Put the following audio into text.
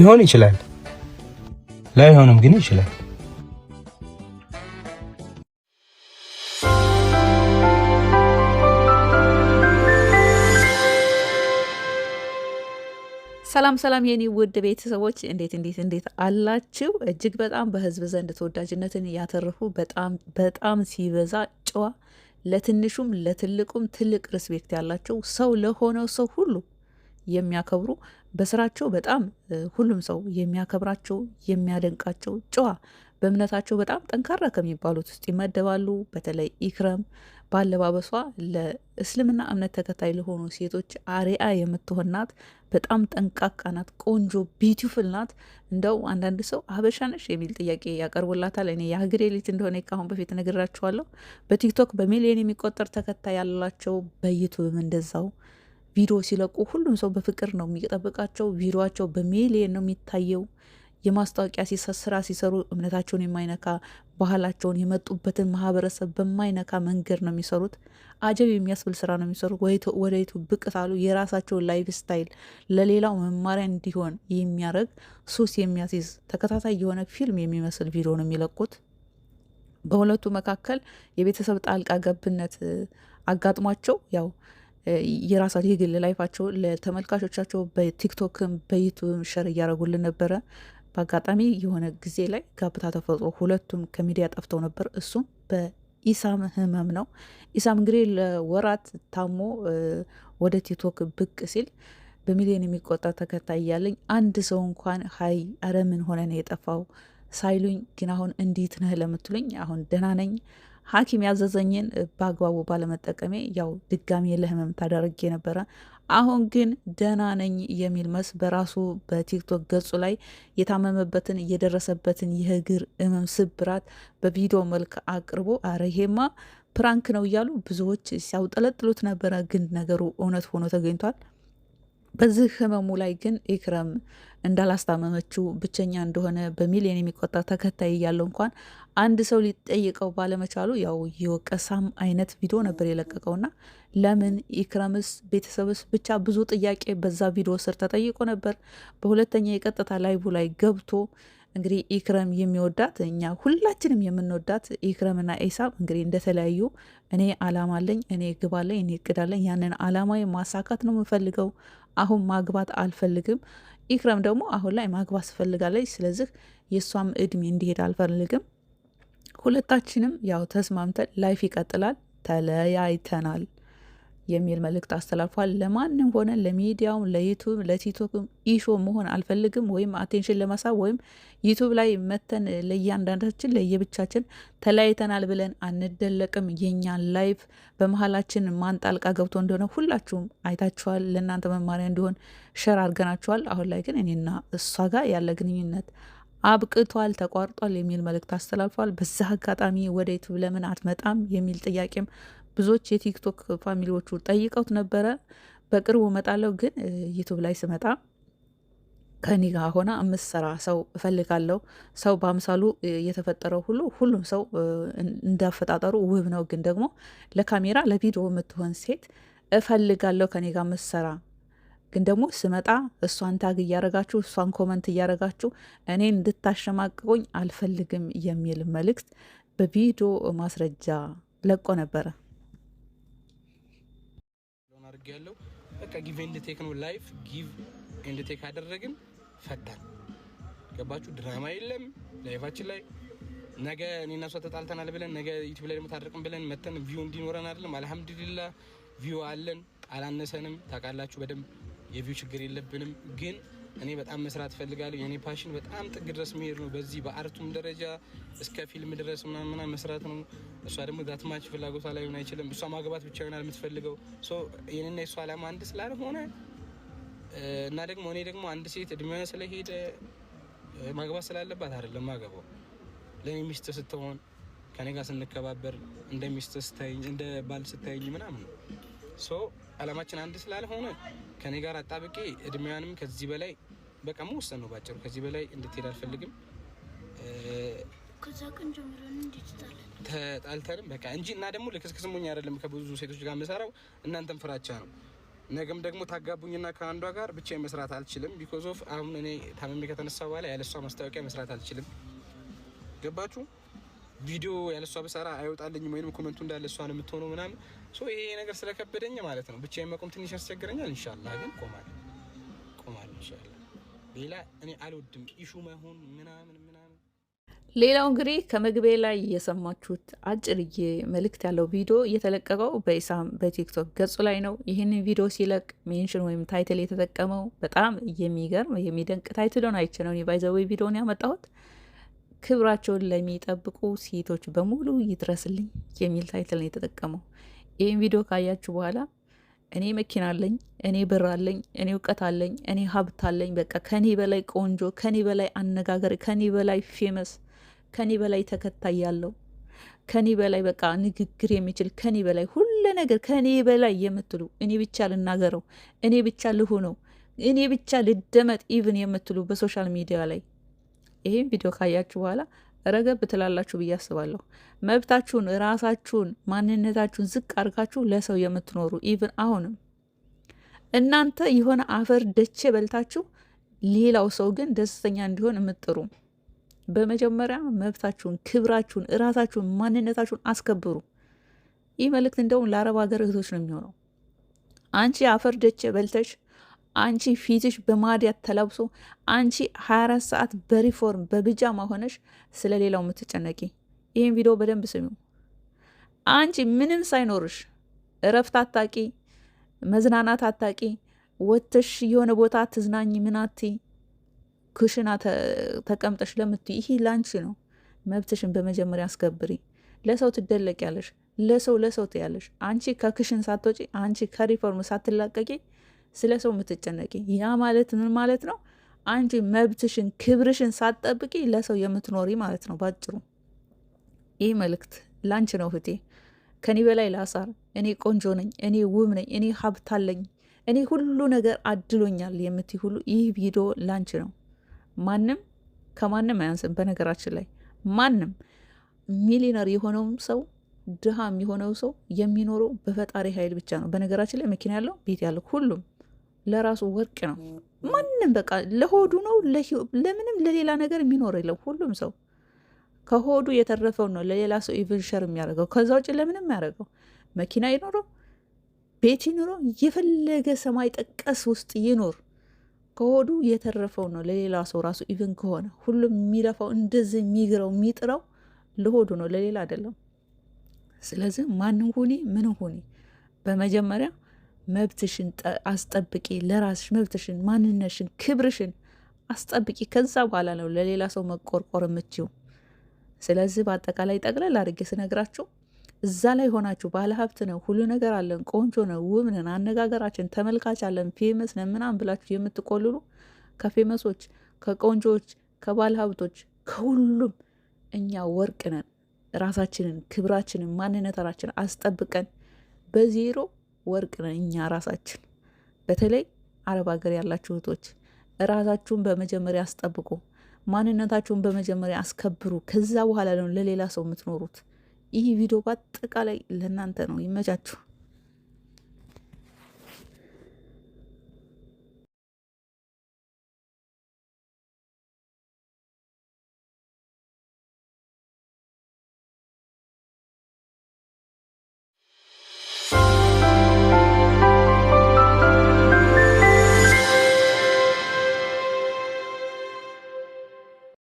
ሊሆን ይችላል ላይሆንም ግን ይችላል። ሰላም ሰላም የኔ ውድ ቤተሰቦች እንዴት አላችሁ? እጅግ በጣም በህዝብ ዘንድ ተወዳጅነትን ያተረፉ በጣም ሲበዛ ጨዋ፣ ለትንሹም ለትልቁም ትልቅ ሪስፔክት ያላቸው ሰው ለሆነው ሰው ሁሉ የሚያከብሩ በስራቸው በጣም ሁሉም ሰው የሚያከብራቸው የሚያደንቃቸው ጨዋ፣ በእምነታቸው በጣም ጠንካራ ከሚባሉት ውስጥ ይመደባሉ። በተለይ ኢክረም ባለባበሷ ለእስልምና እምነት ተከታይ ለሆኑ ሴቶች አሪያ የምትሆን ናት። በጣም ጠንቃቃ ናት። ቆንጆ ቢዩቲፉል ናት። እንደው አንዳንድ ሰው ሀበሻ ነሽ የሚል ጥያቄ ያቀርቡላታል። እኔ የሀገሬ ልጅ እንደሆነ ካሁን በፊት ነግራችኋለሁ። በቲክቶክ በሚሊዮን የሚቆጠር ተከታይ ያላቸው፣ በዩቱብም እንደዛው ቪዲዮ ሲለቁ ሁሉም ሰው በፍቅር ነው የሚጠብቃቸው። ቪዲዮቸው በሚሊዮን ነው የሚታየው። የማስታወቂያ ስራ ሲሰሩ እምነታቸውን የማይነካ ባህላቸውን የመጡበትን ማህበረሰብ በማይነካ መንገድ ነው የሚሰሩት። አጀብ የሚያስብል ስራ ነው የሚሰሩት። ወደ ዩቱብ ብቅ ሳሉ የራሳቸውን ላይፍ ስታይል ለሌላው መማሪያ እንዲሆን የሚያደርግ ሱስ የሚያስይዝ ተከታታይ የሆነ ፊልም የሚመስል ቪዲዮ ነው የሚለቁት። በሁለቱ መካከል የቤተሰብ ጣልቃ ገብነት አጋጥሟቸው ያው የራሳቸው የግል ላይፋቸው ለተመልካቾቻቸው በቲክቶክም በዩቱብም ሸር እያደረጉልን ነበረ። በአጋጣሚ የሆነ ጊዜ ላይ ጋብታ ተፈጥሮ ሁለቱም ከሚዲያ ጠፍተው ነበር። እሱም በኢሳም ህመም ነው። ኢሳም እንግዲህ ለወራት ታሞ ወደ ቲክቶክ ብቅ ሲል በሚሊዮን የሚቆጠር ተከታይ ያለኝ አንድ ሰው እንኳን ሀይ አረ ምን ሆነ ነው የጠፋው ሳይሉኝ፣ ግን አሁን እንዴት ነህ ለምትሉኝ አሁን ደህና ነኝ። ሐኪም ያዘዘኝን በአግባቡ ባለመጠቀሜ ያው ድጋሚ ለህመም ታደርጌ ነበረ። አሁን ግን ደህና ነኝ የሚል መስ በራሱ በቲክቶክ ገጹ ላይ የታመመበትን የደረሰበትን የእግር ህመም ስብራት በቪዲዮ መልክ አቅርቦ አረ ይሄማ ፕራንክ ነው እያሉ ብዙዎች ሲያውጠለጥሉት ነበረ። ግን ነገሩ እውነት ሆኖ ተገኝቷል። በዚህ ህመሙ ላይ ግን ኢክረም እንዳላስታመመችው ብቸኛ እንደሆነ በሚሊዮን የሚቆጠር ተከታይ እያለው እንኳን አንድ ሰው ሊጠይቀው ባለመቻሉ ያው የወቀሳም አይነት ቪዲዮ ነበር የለቀቀውና ለምን ኢክረምስ ቤተሰብስ ብቻ ብዙ ጥያቄ በዛ ቪዲዮ ስር ተጠይቆ ነበር። በሁለተኛ የቀጥታ ላይቡ ላይ ገብቶ እንግዲህ ኢክረም የሚወዳት እኛ ሁላችንም የምንወዳት ኢክረምና ኢሳም እንግዲህ እንደተለያዩ እኔ አላማ አለኝ፣ እኔ ግብ አለኝ፣ እኔ እቅድ አለኝ፣ ያንን አላማዊ ማሳካት ነው የምፈልገው። አሁን ማግባት አልፈልግም። ኢክረም ደግሞ አሁን ላይ ማግባት ትፈልጋለች። ስለዚህ የእሷም እድሜ እንዲሄድ አልፈልግም። ሁለታችንም ያው ተስማምተን ላይፍ ይቀጥላል፣ ተለያይተናል የሚል መልእክት አስተላልፏል። ለማንም ሆነ ለሚዲያውም ለዩቱብ ለቲክቶክም ኢሾ መሆን አልፈልግም፣ ወይም አቴንሽን ለማሳብ ወይም ዩቱብ ላይ መተን ለእያንዳንዳችን ለየብቻችን ተለያይተናል ብለን አንደለቅም። የኛን ላይፍ በመሀላችን ማን ጣልቃ ገብቶ እንደሆነ ሁላችሁም አይታችኋል። ለእናንተ መማሪያ እንዲሆን ሸር አድርገናችኋል። አሁን ላይ ግን እኔና እሷ ጋር ያለ ግንኙነት አብቅቷል፣ ተቋርጧል የሚል መልእክት አስተላልፏል። በዛ አጋጣሚ ወደ ዩቱብ ለምን አትመጣም የሚል ጥያቄም ብዙዎች የቲክቶክ ፋሚሊዎቹ ጠይቀውት ነበረ። በቅርቡ እመጣለሁ፣ ግን ዩቱብ ላይ ስመጣ ከኔ ጋር ሆና የምትሰራ ሰው እፈልጋለሁ። ሰው በአምሳሉ የተፈጠረው ሁሉም ሰው እንዳፈጣጠሩ ውብ ነው፣ ግን ደግሞ ለካሜራ ለቪዲዮ የምትሆን ሴት እፈልጋለሁ ከኔ ጋር የምትሰራ። ግን ደግሞ ስመጣ እሷን ታግ እያረጋችሁ እሷን ኮመንት እያረጋችሁ እኔን እንድታሸማቅቁኝ አልፈልግም የሚል መልእክት በቪዲዮ ማስረጃ ለቆ ነበረ። ያለው በቃ ጊቭ ኤንድ ቴክ ነው ላይፍ። ጊቭ ኤንድ ቴክ አደረግን፣ ፈታን። ገባችሁ? ድራማ የለም ላይፋችን ላይ። ነገ እኔና እሷ ተጣልተናል ብለን ነገ ዩቲዩብ ላይ ደግሞ ታረቅን ብለን መተን ቪው እንዲኖረን አይደለም። አልሐምዱሊላህ ቪው አለን፣ አላነሰንም። ታውቃላችሁ በደንብ የቪው ችግር የለብንም። ግን እኔ በጣም መስራት ፈልጋለሁ። የኔ ፓሽን በጣም ጥግ ድረስ መሄድ ነው። በዚህ በአርቱም ደረጃ እስከ ፊልም ድረስ ምናምን መስራት ነው። እሷ ደግሞ ዳትማች ፍላጎቷ ላይ ሆነ አይችልም። እሷ ማግባት ብቻ ይሆናል የምትፈልገው። ሶ የኔና የሷ አላማ አንድ ስላልሆነ እና ደግሞ እኔ ደግሞ አንድ ሴት እድሜዋ ስለሄደ ማግባት ስላለባት አይደለም ማገባው። ለኔ ሚስት ስትሆን ከኔ ጋር ስንከባበር እንደ ሚስት ስታይኝ እንደ ባል ስታይኝ ምናምን ነው። ሶ አላማችን አንድ ስላልሆነ ከኔ ጋር አጣብቄ እድሜዋንም ከዚህ በላይ በቃ መወሰን ነው ባጭሩ። ከዚህ በላይ እንድትሄድ አልፈልግም። ከዛ ቀን ጀምሮ እንዴት ተጣልተንም በቃ እንጂ እና ደግሞ ለክስክስ ሞኝ አይደለም። ከብዙ ሴቶች ጋር መሰራው እናንተም ፍራቻ ነው። ነገም ደግሞ ታጋቡኝና ከአንዷ ጋር ብቻዬን መስራት አልችልም። ቢኮዝ ኦፍ አሁን እኔ ታመሜ ከተነሳ በኋላ ያለሷ ማስታወቂያ መስራት አልችልም። ገባችሁ? ቪዲዮ ያለሷ በሰራ አይወጣልኝም፣ ወይንም ኮመንቱ እንዳለ እሷ ነው የምትሆነው ምናምን። ሶ ይሄ ነገር ስለከበደኝ ማለት ነው ብቻዬን መቆም ትንሽ ያስቸግረኛል። ኢንሻአላህ ግን ቆማለሁ ኢንሻአላህ። ሌላ እኔ አልወድም ኢሹ መሆን ምናምን። ሌላው እንግዲህ ከመግቢያ ላይ የሰማችሁት አጭርዬ መልእክት ያለው ቪዲዮ እየተለቀቀው በኢሳም በቲክቶክ ገጹ ላይ ነው። ይህንን ቪዲዮ ሲለቅ ሜንሽን ወይም ታይትል የተጠቀመው በጣም የሚገርም የሚደንቅ ታይትልን አይቼ ነው ባይዘዌ ቪዲዮን ያመጣሁት። ክብራቸውን ለሚጠብቁ ሴቶች በሙሉ ይድረስልኝ የሚል ታይትል ነው የተጠቀመው። ይህን ቪዲዮ ካያችሁ በኋላ እኔ መኪና አለኝ፣ እኔ ብር አለኝ፣ እኔ እውቀት አለኝ፣ እኔ ሀብት አለኝ፣ በቃ ከኔ በላይ ቆንጆ፣ ከኔ በላይ አነጋገር፣ ከኔ በላይ ፌመስ፣ ከኔ በላይ ተከታይ ያለው፣ ከኔ በላይ በቃ ንግግር የሚችል፣ ከኔ በላይ ሁሉ ነገር፣ ከኔ በላይ የምትሉ እኔ ብቻ ልናገረው፣ እኔ ብቻ ልሁነው፣ እኔ ብቻ ልደመጥ ኢቭን የምትሉ በሶሻል ሚዲያ ላይ ይህም ቪዲዮ ካያችሁ በኋላ ረገብ ትላላችሁ ብዬ አስባለሁ። መብታችሁን፣ ራሳችሁን፣ ማንነታችሁን ዝቅ አድርጋችሁ ለሰው የምትኖሩ ኢቭን አሁንም እናንተ የሆነ አፈር ደቼ በልታችሁ ሌላው ሰው ግን ደስተኛ እንዲሆን የምትጥሩ፣ በመጀመሪያ መብታችሁን፣ ክብራችሁን፣ ራሳችሁን፣ ማንነታችሁን አስከብሩ። ይህ መልእክት እንደውም ለአረብ ሀገር እህቶች ነው የሚሆነው። አንቺ አፈር ደቼ በልተሽ፣ አንቺ ፊትሽ በማዲያት ተለብሶ፣ አንቺ 24 ሰዓት በሪፎርም በብጃማ ሆነሽ ስለ ሌላው የምትጨነቂ፣ ይህን ቪዲዮ በደንብ ስሚው። አንቺ ምንም ሳይኖርሽ እረፍት አታቂ፣ መዝናናት አታቂ፣ ወጥተሽ የሆነ ቦታ ትዝናኝ ምናቲ ኩሽና ተቀምጠሽ ለምትይ፣ ይሄ ላንቺ ነው። መብትሽን በመጀመሪያ አስከብሪ። ለሰው ትደለቅ ያለሽ፣ ለሰው ትያለሽ። አንቺ ከክሽን ሳትወጪ፣ አንቺ ከሪፎርም ሳትላቀቂ ስለ ሰው የምትጨነቂ፣ ያ ማለት ምን ማለት ነው? አንቺ መብትሽን ክብርሽን ሳትጠብቂ ለሰው የምትኖሪ ማለት ነው ባጭሩ። ይህ መልእክት ላንቺ ነው እህቴ። ከኔ በላይ ላሳር፣ እኔ ቆንጆ ነኝ፣ እኔ ውብ ነኝ፣ እኔ ሀብት አለኝ፣ እኔ ሁሉ ነገር አድሎኛል የምትይ ሁሉ ይህ ቪዲዮ ላንቺ ነው። ማንም ከማንም አያንስም። በነገራችን ላይ ማንም ሚሊነር የሆነውም ሰው ድሃም የሆነው ሰው የሚኖረው በፈጣሪ ኃይል ብቻ ነው። በነገራችን ላይ መኪና ያለው ቤት ያለው ሁሉም ለራሱ ወርቅ ነው። ማንም በቃ ለሆዱ ነው፣ ለምንም ለሌላ ነገር የሚኖር የለም። ሁሉም ሰው ከሆዱ የተረፈው ነው ለሌላ ሰው ኢቭን ሸር የሚያደርገው። ከዛ ውጭ ለምንም የሚያደርገው መኪና ይኖረው፣ ቤት ይኖረው፣ የፈለገ ሰማይ ጠቀስ ውስጥ ይኖር፣ ከሆዱ የተረፈው ነው ለሌላ ሰው ራሱ ኢቭን ከሆነ ሁሉም የሚለፋው እንደዚህ የሚግረው የሚጥረው ለሆዱ ነው፣ ለሌላ አይደለም። ስለዚህ ማንም ሁኒ ምንም ሁኒ በመጀመሪያ መብትሽን አስጠብቂ። ለራስሽ መብትሽን፣ ማንነሽን፣ ክብርሽን አስጠብቂ። ከዛ በኋላ ነው ለሌላ ሰው መቆርቆር የምትችው። ስለዚህ በአጠቃላይ ጠቅለል አድርጌ ስነግራችሁ እዛ ላይ ሆናችሁ ባለ ሀብት ነው፣ ሁሉ ነገር አለን፣ ቆንጆ ነው፣ ውብ ነን፣ አነጋገራችን ተመልካች አለን፣ ፌመስ ነን ምናምን ብላችሁ የምትቆልሉ ከፌመሶች፣ ከቆንጆዎች፣ ከባለ ሀብቶች ከሁሉም እኛ ወርቅ ነን። ራሳችንን፣ ክብራችንን፣ ማንነታችንን አስጠብቀን በዜሮ ወርቅ ነን እኛ ራሳችን። በተለይ አረብ ሀገር ያላችሁ እህቶች ራሳችሁን በመጀመሪያ አስጠብቁ፣ ማንነታችሁን በመጀመሪያ አስከብሩ። ከዛ በኋላ ነው ለሌላ ሰው የምትኖሩት። ይህ ቪዲዮ በአጠቃላይ ለእናንተ ነው። ይመቻችሁ።